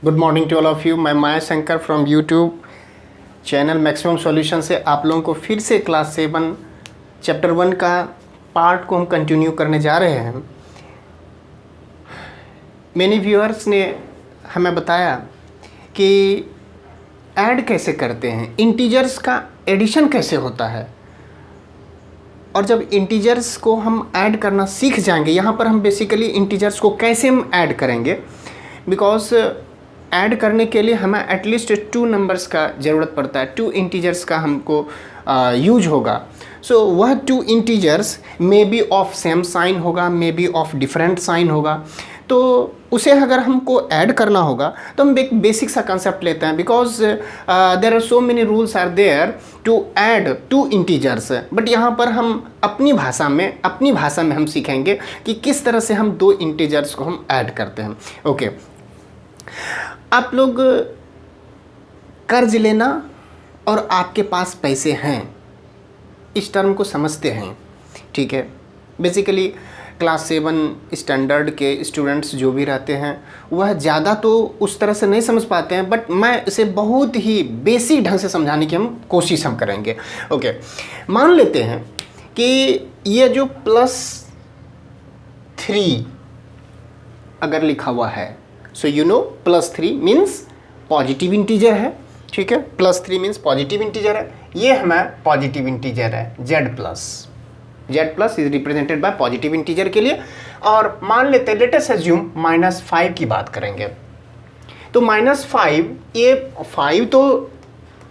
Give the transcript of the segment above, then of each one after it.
Good morning to all of you. मैं Maya Shankar from YouTube channel maximum solution से आप लोगों को फिर से क्लास 7 चैप्टर 1 का पार्ट को हम कंटिन्यू करने जा रहे हैं। मेनी व्यूअर्स ने हमें बताया कि ऐड कैसे करते हैं, इंटीजर्स का एडिशन कैसे होता है, और जब इंटीजर्स को हम ऐड करना सीख जाएंगे, यहाँ पर हम बेसिकली इंटीजर्स को कैसे हम ऐड करेंगे, बिकॉज ऐड करने के लिए हमें एटलीस्ट 2 नंबर्स का ज़रूरत पड़ता है, 2 इंटीजर्स का हमको यूज होगा। सो वह 2 integers may be of same sign होगा, may be of different sign होगा, तो उसे अगर हमको ऐड करना होगा तो हम एक बेसिक सा कंसेप्ट लेते हैं, because there are so many rules are there to add 2 integers. But यहाँ पर हम अपनी भाषा में हम सीखेंगे कि किस तरह से हम 2 इंटीजर्स को हम ऐड करते हैं। ओके, आप लोग कर्ज लेना और आपके पास पैसे हैं, इस टर्म को समझते हैं, ठीक है। बेसिकली क्लास 7 स्टैंडर्ड के स्टूडेंट्स जो भी रहते हैं वह ज़्यादा तो उस तरह से नहीं समझ पाते हैं, बट मैं इसे बहुत ही बेसिक ढंग से समझाने की कोशिश हम करेंगे। ओके, मान लेते हैं कि ये जो +3 अगर लिखा हुआ है, so you know +3 means positive integer है, ठीक है। +3 मीन्स पॉजिटिव इंटीजर है, ये हमारा पॉजिटिव इंटीजर है Z+ is represented by positive integer के लिए। और मान लेते हैं, लेट अस अज्यूम -5 की बात करेंगे, तो -5, ये 5 तो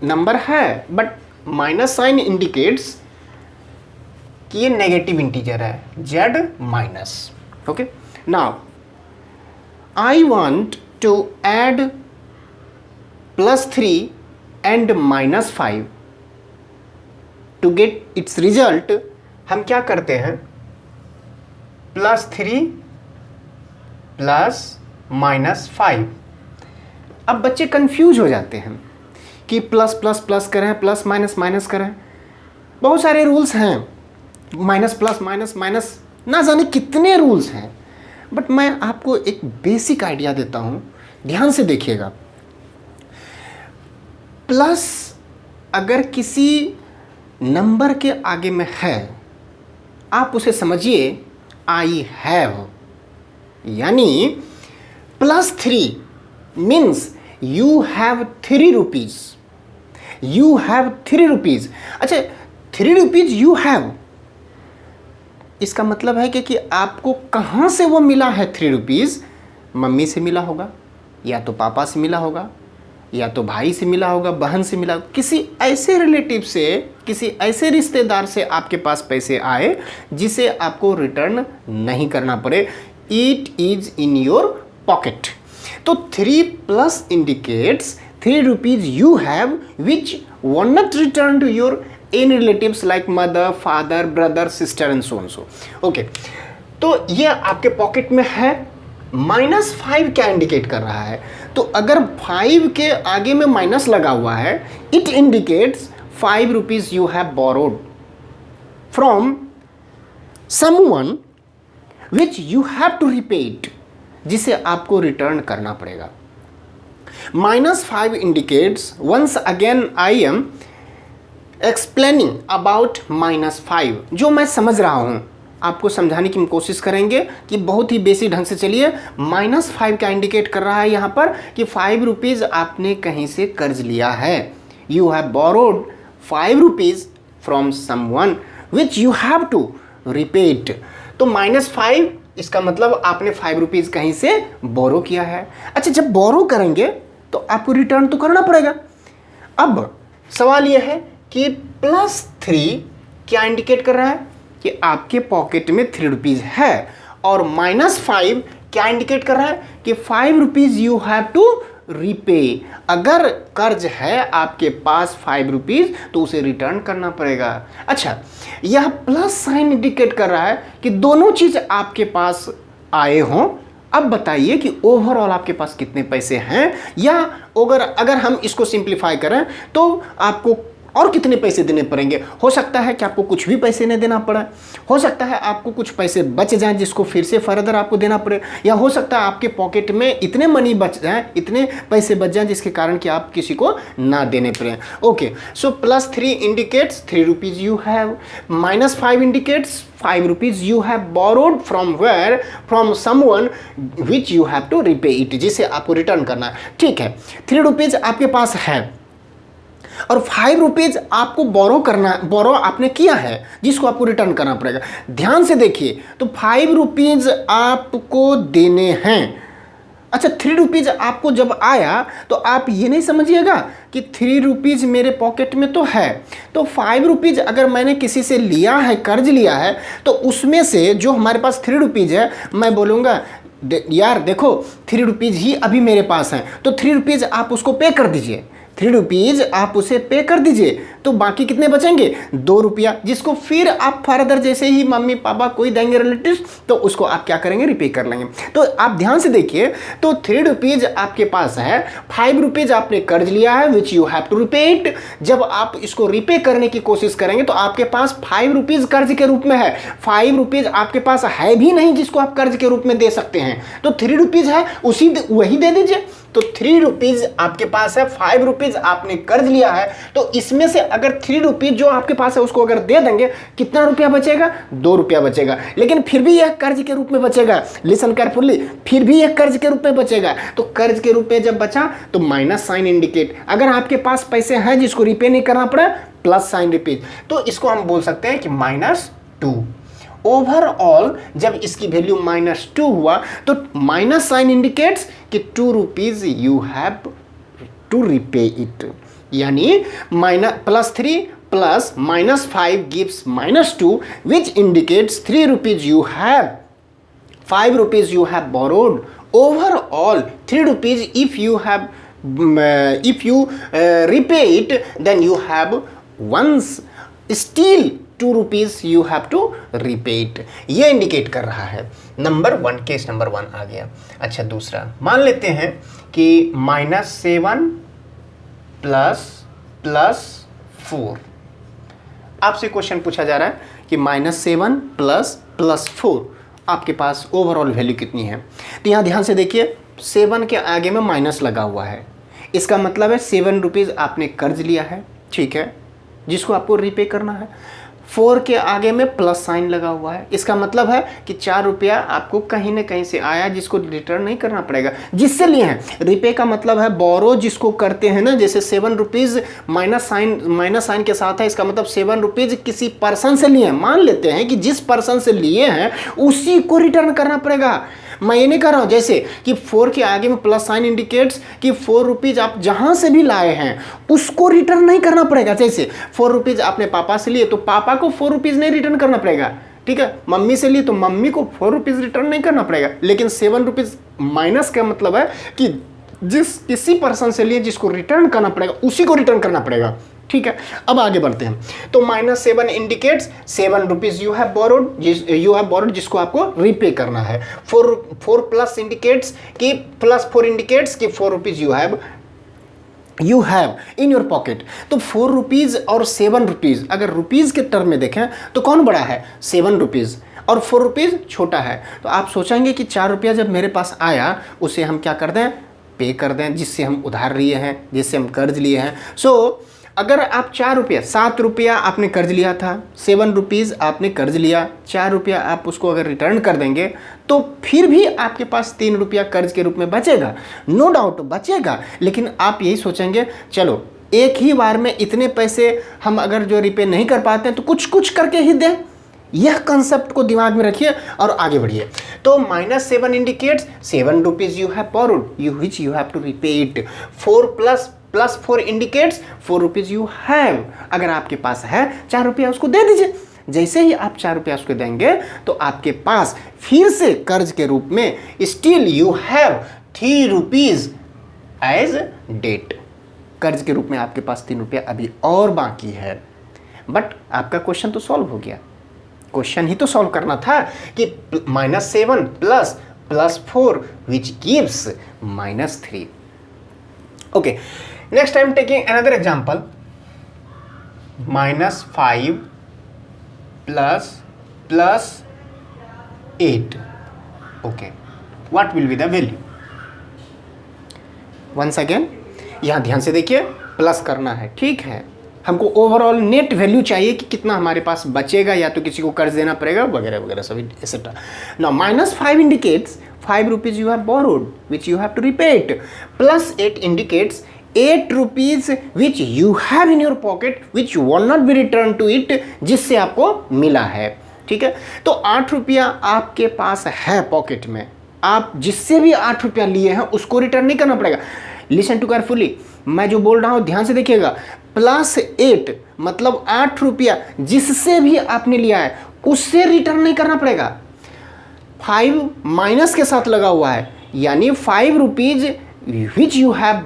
नंबर है, बट माइनस साइन इंडिकेट्स कि ये नेगेटिव इंटीजर है, Z-। Okay, now I want to add +3 and -5 to get its result। हम क्या करते हैं, +3 + -5। अब बच्चे कंफ्यूज हो जाते हैं कि प्लस प्लस प्लस करें, प्लस माइनस माइनस करें, बहुत सारे रूल्स हैं, माइनस प्लस माइनस माइनस, ना जाने कितने रूल्स हैं। बट मैं आपको एक बेसिक आइडिया देता हूं, ध्यान से देखिएगा। प्लस अगर किसी नंबर के आगे में है, आप उसे समझिए आई हैव, यानी +3 means you have 3 rupees, you have 3 rupees. अच्छा, 3 रुपीज़ यू हैव, इसका मतलब है कि आपको कहाँ से वो मिला है 3 रुपीज़। मम्मी से मिला होगा, या तो पापा से मिला होगा, या तो भाई से मिला होगा, बहन से मिला होगा, किसी ऐसे रिलेटिव से, किसी ऐसे रिश्तेदार से आपके पास पैसे आए जिसे आपको रिटर्न नहीं करना पड़े। It is in your pocket. तो 3+ indicates 3 rupees you have which were not return to your in relatives like mother, father, brother, sister and so and so. Okay, तो ये आपके पॉकेट में है। -5 क्या इंडिकेट कर रहा है, तो अगर 5 के आगे में माइनस लगा हुआ है, it indicates 5 rupees you have borrowed from someone which you have to repay it, जिसे आपको रिटर्न करना पड़ेगा। -5 indicates, once again I am explaining about -5, जो मैं समझ रहा हूं आपको समझाने की कोशिश करेंगे कि बहुत ही बेसिक ढंग से। चलिए, -5 क्या इंडिकेट कर रहा है यहाँ पर कि 5 रुपीज़ आपने कहीं से कर्ज लिया है। You have borrowed 5 rupees from someone which you have to repay it. तो -5 इसका मतलब आपने 5 रुपीज़ कहीं से बोरो किया है। अच्छा, जब बोरो करेंगे तो आपको रिटर्न तो करना पड़ेगा। अब सवाल यह है कि +3 क्या इंडिकेट कर रहा है कि आपके पॉकेट में 3 रुपीज़ है, और -5 क्या इंडिकेट कर रहा है कि 5 rupees you have to repay. अगर कर्ज है आपके पास 5 रुपीज़ तो उसे रिटर्न करना पड़ेगा। अच्छा, यह प्लस साइन इंडिकेट कर रहा है कि दोनों चीज़ आपके पास आए हों। अब बताइए कि ओवरऑल आपके पास कितने पैसे हैं, या अगर हम इसको सिंप्लीफाई करें तो आपको और कितने पैसे देने पड़ेंगे। हो सकता है कि आपको कुछ भी पैसे नहीं देना पड़े, हो सकता है आपको कुछ पैसे बच जाएं जिसको फिर से फर्दर आपको देना पड़े, या हो सकता है आपके पॉकेट में इतने मनी बच जाएं, इतने पैसे बच जाएं जिसके कारण कि आप किसी को ना देने पड़े। Okay, so +3 indicates 3 rupees you have, -5 indicates 5 rupees you have borrowed from where, from someone which you have to repay it, जिसे आपको रिटर्न करना है। ठीक है, 3 रुपीज़ आपके पास है और 5 रुपीज़ आपको बोरो आपने किया है जिसको आपको रिटर्न करना पड़ेगा। ध्यान से देखिए, तो 5 रुपीज़ आपको देने हैं। अच्छा, 3 रुपीज़ आपको जब आया तो आप ये नहीं समझिएगा कि 3 रुपीज़ मेरे पॉकेट में तो है, तो 5 रुपीज़ अगर मैंने किसी से लिया है, कर्ज लिया है, तो उसमें से जो हमारे पास 3 रुपीज़ है, मैं बोलूँगा यार देखो 3 रुपीज़ ही अभी मेरे पास हैं, तो 3 रुपीज़ आप उसको पे कर दीजिए, 3 रुपीज़ आप उसे पे कर दीजिए, तो बाकी कितने बचेंगे 2 रुपया, जिसको फिर आप फर्दर जैसे ही मम्मी पापा कोई देंगे रिलेटिव्स, तो उसको आप क्या करेंगे, रिपे कर लेंगे। तो आप ध्यान से देखिए, तो 3 रुपीज़ आपके पास है, 5 रुपीज़ आपने कर्ज लिया है which you have to repay it. जब आप इसको रिपे करने की कोशिश करेंगे तो आपके पास 5 रुपीज़ कर्ज के रूप में है, 5 रुपीज़ आपके पास है भी नहीं जिसको आप कर्ज के रूप में दे सकते हैं, तो 3 रुपीज़ है वही दे दीजिए। तो 3 रुपीज़ आपके पास है, 5 रुपीज़ आपने कर्ज लिया है, तो इसमें से अगर 3 रुपीज़ जो आपके पास है उसको अगर दे देंगे, कितना रुपया बचेगा, 2 रुपया बचेगा, लेकिन फिर भी यह कर्ज के रूप में बचेगा। लिसन केयरफुली, फिर भी यह कर्ज के रूप में बचेगा। तो कर्ज के रूप में जब बचा तो माइनस साइन इंडिकेट, अगर आपके पास पैसे हैं जिसको रिपे नहीं करना पड़ा, प्लस साइन रिपीट, तो इसको हम बोल सकते हैं कि -2। ओवरऑल जब इसकी वैल्यू -2 हुआ तो माइनस साइन इंडिकेट्स कि 2 rupees you have to repay it, यानी +3 plus -5 gives -2 which indicates 3 rupees you have, 5 rupees you have borrowed, overall 3 rupees if you repay it then you have once still 2 rupees you have to repay it। ये indicate कर रहा है। Number 1, case number 1 आ गया। अच्छा, दूसरा मान लेते हैं कि -7 प्लस 4, आपसे क्वेश्चन पूछा जा रहा है कि -7 प्लस 4 आपके पास ओवरऑल वैल्यू कितनी है। तो यहाँ ध्यान से देखिए, 7 के आगे में माइनस लगा हुआ है, इसका मतलब है 7 रुपीज़ आपने कर्ज लिया है, ठीक है, जिसको आपको रिपे करना है। 4 के आगे में प्लस साइन लगा हुआ है, इसका मतलब है कि 4 रुपया आपको कहीं ना कहीं से आया जिसको रिटर्न नहीं करना पड़ेगा, जिससे लिए हैं। रिपे का मतलब है बोरो जिसको करते हैं ना, जैसे 7 रुपीज़ माइनस साइन के साथ है, इसका मतलब 7 रुपीज़ किसी पर्सन से लिए हैं। मान लेते हैं कि जिस पर्सन से लिए हैं उसी को रिटर्न करना पड़ेगा। मैं ये नहीं कह रहा हूँ जैसे कि 4 के आगे में प्लस साइन इंडिकेट्स कि 4 रुपीज़ आप जहाँ से भी लाए हैं उसको रिटर्न नहीं करना पड़ेगा। जैसे 4 रुपीज़ आपने पापा से लिए तो पापा को 4 रुपीज़ नहीं रिटर्न करना पड़ेगा, ठीक है। मम्मी से लिए तो मम्मी को 4 रुपीज़ रिटर्न नहीं करना पड़ेगा। लेकिन 7 रुपीज़ माइनस का मतलब है कि किसी पर्सन से लिए जिसको रिटर्न करना पड़ेगा उसी को रिटर्न करना पड़ेगा, ठीक है। अब आगे बढ़ते हैं। तो -7 indicates 7 rupees you have borrowed जिसको आपको रिपे करना है। 4 प्लस इंडिकेट्स कि +4 इंडिकेट्स कि 4 rupees you have in your pocket. तो 4 रुपीज़ और 7 रुपीज़ अगर रुपीज़ के टर्म में देखें तो कौन बड़ा है, 7 रुपीज़, और 4 रुपीज़ छोटा है। तो आप सोचेंगे कि 4 रुपया जब मेरे पास आया उसे हम क्या कर दें, पे कर दें, जिससे हम उधार लिए हैं, जिससे हम कर्ज लिए हैं। सो अगर आप 7 रुपया आपने कर्ज लिया था, 7 रुपीज़ आपने कर्ज लिया, 4 रुपया आप उसको अगर रिटर्न कर देंगे तो फिर भी आपके पास 3 रुपया कर्ज के रूप में बचेगा, नो डाउट बचेगा। लेकिन आप यही सोचेंगे चलो एक ही बार में इतने पैसे हम अगर जो रिपे नहीं कर पाते हैं तो कुछ करके ही दें। यह कंसेप्ट को दिमाग में रखिए और आगे बढ़िए। तो -7 indicates 7 rupees you have borrowed which you have to repay it. 4 plus 4 indicates 4 rupees you have, अगर आपके पास है 4 रुपया उसको दे दीजिए। जैसे ही आप 4 रुपया उसको देंगे तो आपके पास फिर से कर्ज के रूप में still you have 3 rupees as debt, कर्ज के रूप में आपके पास 3 रुपया अभी और बाकी है। बट आपका क्वेश्चन तो सॉल्व हो गया, क्वेश्चन ही तो सॉल्व करना था कि -7 plus 4 which gives -3। Okay, next I am taking another example. -5 plus 8. Okay, what will be the value? Once again यहाँ ध्यान से देखिए, प्लस करना है, ठीक है। हमको ओवरऑल नेट वैल्यू चाहिए कि कितना हमारे पास बचेगा, या तो किसी को कर्ज देना पड़ेगा वगैरह वगैरह सभी etcetera. Now -5 indicates 5 rupees you have borrowed which you have to repay it, +8 indicates 8 rupees which you have in your pocket which will not be returned to it, जिससे आपको मिला है, ठीक है। तो 8 रुपया आपके पास है पॉकेट में, आप जिससे भी 8 रुपया लिए हैं उसको रिटर्न नहीं करना पड़ेगा। लिसन टू केयरफुली, मैं जो बोल रहा हूँ ध्यान से देखिएगा। +8 मतलब 8 रुपया जिससे भी आपने लिया है उससे रिटर्न नहीं करना पड़ेगा। 5 माइनस के साथ लगा हुआ है, यानी 5 rupees which you have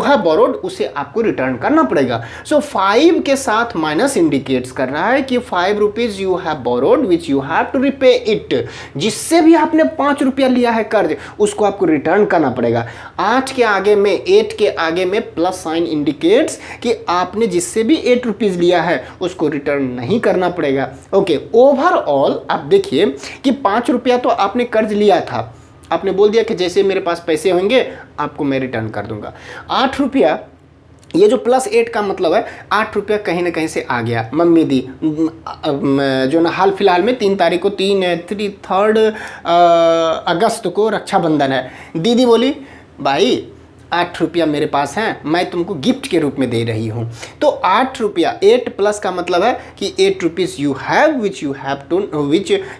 borrowed उसे आपको रिटर्न करना पड़ेगा। सो 5 के साथ माइनस इंडिकेट्स कर रहा है कि 5 rupees you have borrowed which you have to repay it, जिससे भी आपने 5 रुपया लिया है कर्ज उसको आपको रिटर्न करना पड़ेगा। 8 के आगे में 8 के आगे में प्लस साइन इंडिकेट्स कि आपने जिससे भी 8 रुपीज लिया है उसको रिटर्न नहीं करना पड़ेगा। ओके, ओवरऑल आप देखिए कि 5 रुपया तो आपने कर्ज लिया था, आपने बोल दिया कि जैसे मेरे पास पैसे होंगे आपको मैं रिटर्न कर दूंगा। 8 रुपया, ये जो +8 का मतलब है 8 रुपया कहीं ना कहीं से आ गया, मम्मी दी जो ना हाल फिलहाल में 3 तारीख को 3 अगस्त को रक्षाबंधन है। दीदी बोली भाई 8 रुपया मेरे पास हैं, मैं तुमको गिफ्ट के रूप में दे रही हूँ। तो 8 रुपया, 8 प्लस का मतलब है कि 8 rupees you have which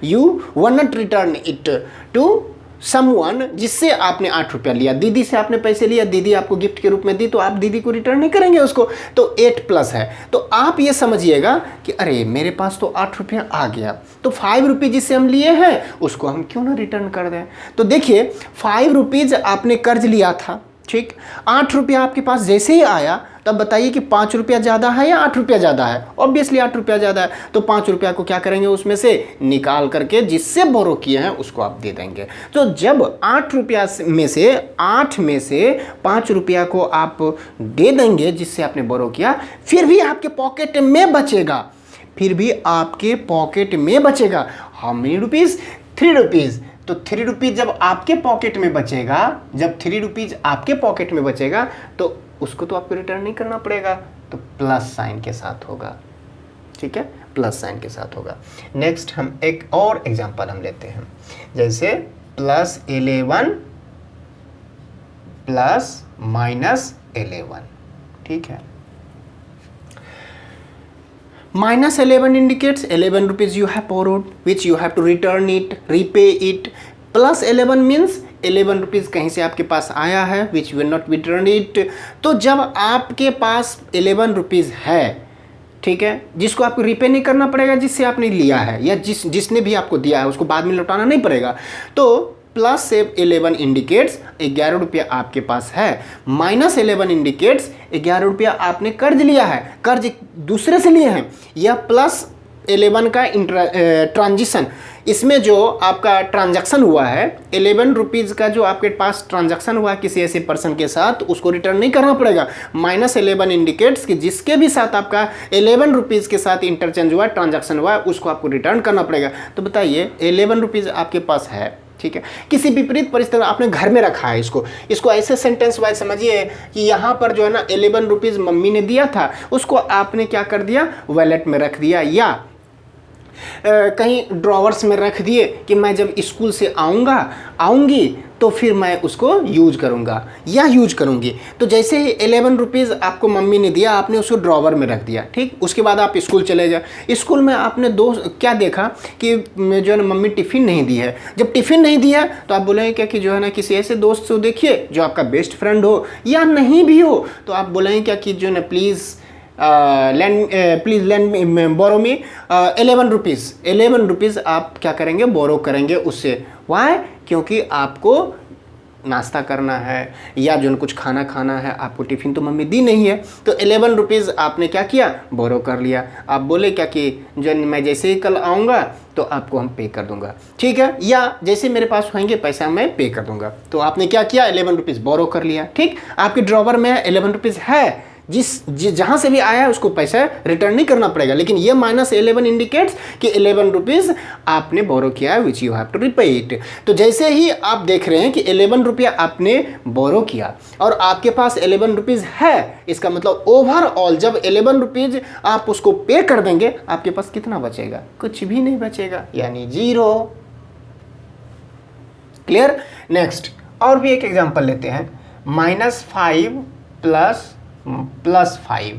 you won not return it to someone, जिससे आपने 8 रुपया लिया। दीदी से आपने पैसे लिया, दीदी आपको गिफ्ट के रूप में दी, तो आप दीदी को रिटर्न नहीं करेंगे उसको, तो 8 प्लस है। तो आप ये समझिएगा कि अरे मेरे पास तो 8 रुपया आ गया, तो 5 रुपये जिससे हम लिए हैं उसको हम क्यों ना रिटर्न कर दें। तो देखिए 5 रुपीज़ आपने कर्ज लिया था, ठीक, 8 रुपया आपके पास जैसे ही आया तब बताइए कि 5 रुपया ज़्यादा है या 8 रुपया ज़्यादा है। ऑब्वियसली 8 रुपया ज़्यादा है, तो 5 रुपया को क्या करेंगे, उसमें से निकाल करके जिससे बोरो किए हैं उसको आप दे देंगे। तो जब 8 रुपया में से 5 रुपया को आप दे देंगे जिससे आपने बोरो किया, फिर भी आपके पॉकेट में बचेगा, हाउ मेनी रुपीज़, 3 रुपीज़। तो 3 रुपीज़ जब आपके पॉकेट में बचेगा, तो उसको तो आपको रिटर्न नहीं करना पड़ेगा, तो प्लस साइन के साथ होगा, ठीक है, प्लस साइन के साथ होगा। नेक्स्ट हम एक और एग्जांपल हम लेते हैं, जैसे +11 प्लस -11, ठीक है। -11 indicates 11 rupees you have borrowed which you have to return it, repay it. +11 means 11 rupees कहीं से आपके पास आया है which will not be returned it. तो जब आपके पास 11 रुपीज़ है, ठीक है, जिसको आपको रिपे नहीं करना पड़ेगा, जिससे आपने लिया है या जिसने भी आपको दिया है उसको बाद में लौटाना नहीं पड़ेगा, तो +11 इंडिकेट्स 11 रुपया आपके पास है, -11 इंडिकेट्स 11 रुपया आपने कर्ज लिया है, कर्ज दूसरे से लिए हैं, या +11 का ट्रांजिशन, इसमें जो आपका ट्रांजैक्शन हुआ है 11 रुपीज़ का जो आपके पास ट्रांजैक्शन हुआ है किसी ऐसे पर्सन के साथ, उसको रिटर्न नहीं करना पड़ेगा। -11 इंडिकेट्स कि जिसके भी साथ आपका 11 रुपीज़ के साथ इंटरचेंज हुआ है, ट्रांजैक्शन हुआ है, उसको आपको रिटर्न करना पड़ेगा। तो बताइए 11 रुपीज़ आपके पास है, ठीक है, किसी विपरीत परिस्थिति में आपने घर में रखा है, इसको ऐसे सेंटेंस वाइज समझिए कि यहाँ पर जो है ना 11 रुपीज़ मम्मी ने दिया था, उसको आपने क्या कर दिया, वॉलेट में रख दिया या कहीं ड्रॉवर्स में रख दिए कि मैं जब स्कूल से आऊँगी तो फिर मैं उसको यूज करूँगा या यूज करूँगी। तो जैसे ही 11 रुपीज़ आपको मम्मी ने दिया, आपने उसको ड्रॉवर में रख दिया, ठीक। उसके बाद आप स्कूल चले जाए, स्कूल में आपने क्या देखा कि जो है ना मम्मी टिफ़िन नहीं दी है। जब टिफ़िन नहीं दिया तो आप बोलेंगे क्या कि जो है ना किसी ऐसे दोस्त से देखिए जो आपका बेस्ट फ्रेंड हो या नहीं भी हो, तो आप बोलेंगे क्या कि जो है ना please lend borrow me 11 rupees. 11 rupees आप क्या करेंगे, बोरो करेंगे उससे। वाई? क्योंकि आपको नाश्ता करना है या जो कुछ खाना है, आपको टिफ़िन तो मम्मी दी नहीं है, तो 11 रुपीज़ आपने क्या किया, बोरो कर लिया। आप बोले क्या कि जो मैं जैसे ही कल आऊँगा तो आपको हम पे कर दूंगा, ठीक है, या जैसे मेरे पास होंगे पैसा मैं पे कर दूंगा। तो आपने क्या किया, 11 रुपीज़ बोरो कर लिया, ठीक। आपके ड्रॉवर में 11 रुपीज़ है, जहाँ से भी आया है उसको पैसा रिटर्न नहीं करना पड़ेगा। लेकिन ये -11 इंडिकेट्स कि 11 रुपीज़ आपने बोरो किया है which you have to repay it. तो जैसे ही आप देख रहे हैं कि 11 रुपया आपने बोरो किया और आपके पास 11 रुपीज़ है, इसका मतलब ओवरऑल जब 11 रुपीज़ आप उसको पे कर देंगे आपके पास कितना बचेगा? कुछ भी नहीं बचेगा, यानी 0। क्लियर? नेक्स्ट और भी एक एग्जांपल लेते हैं, -5 प्लस 5।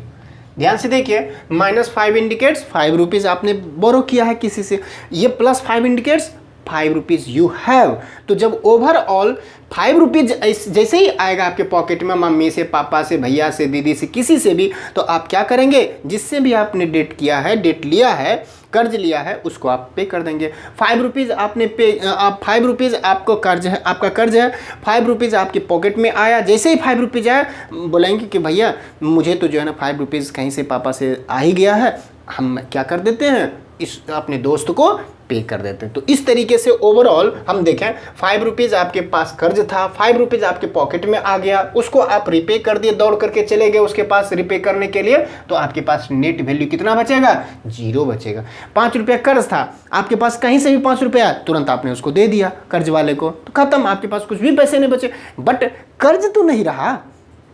ध्यान से देखिए, -5 इंडिकेट्स 5 रुपीज़ आपने बोरो किया है किसी से, ये +5 इंडिकेट्स 5 रुपीज़ यू हैव। तो जब ओवरऑल 5 रुपीज़ जैसे ही आएगा आपके पॉकेट में, मम्मी से, पापा से, भैया से, दीदी से, किसी से भी, तो आप क्या करेंगे? जिससे भी आपने डेट किया है, डेट लिया है, कर्ज लिया है, उसको आप पे कर देंगे। 5 रुपीज़ आपने आप 5 रुपीज़ आपको कर्ज है, आपका कर्ज है, 5 रुपीज़ आपके पॉकेट में आया। जैसे ही 5 रुपीज़ आया, बोलेंगे कि भैया मुझे तो जो है ना 5 रुपीज़ कहीं से पापा से आ ही गया है, हम क्या कर देते हैं, इस अपने दोस्त को पे कर देते हैं। तो इस तरीके से ओवरऑल हम देखें, 5 रुपीज़ आपके पास कर्ज था, 5 रुपीज़ आपके पॉकेट में आ गया, उसको आप रिपे कर दिए, दौड़ करके चले गए उसके पास रिपे करने के लिए, तो आपके पास नेट वैल्यू कितना बचेगा? 0 बचेगा। 5 रुपया कर्ज था आपके पास, कहीं से भी 5 रुपया तुरंत आपने उसको दे दिया कर्ज वाले को, तो खत्म, आपके पास कुछ भी पैसे नहीं बचे। बट कर्ज तो नहीं रहा,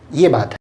ये बात है।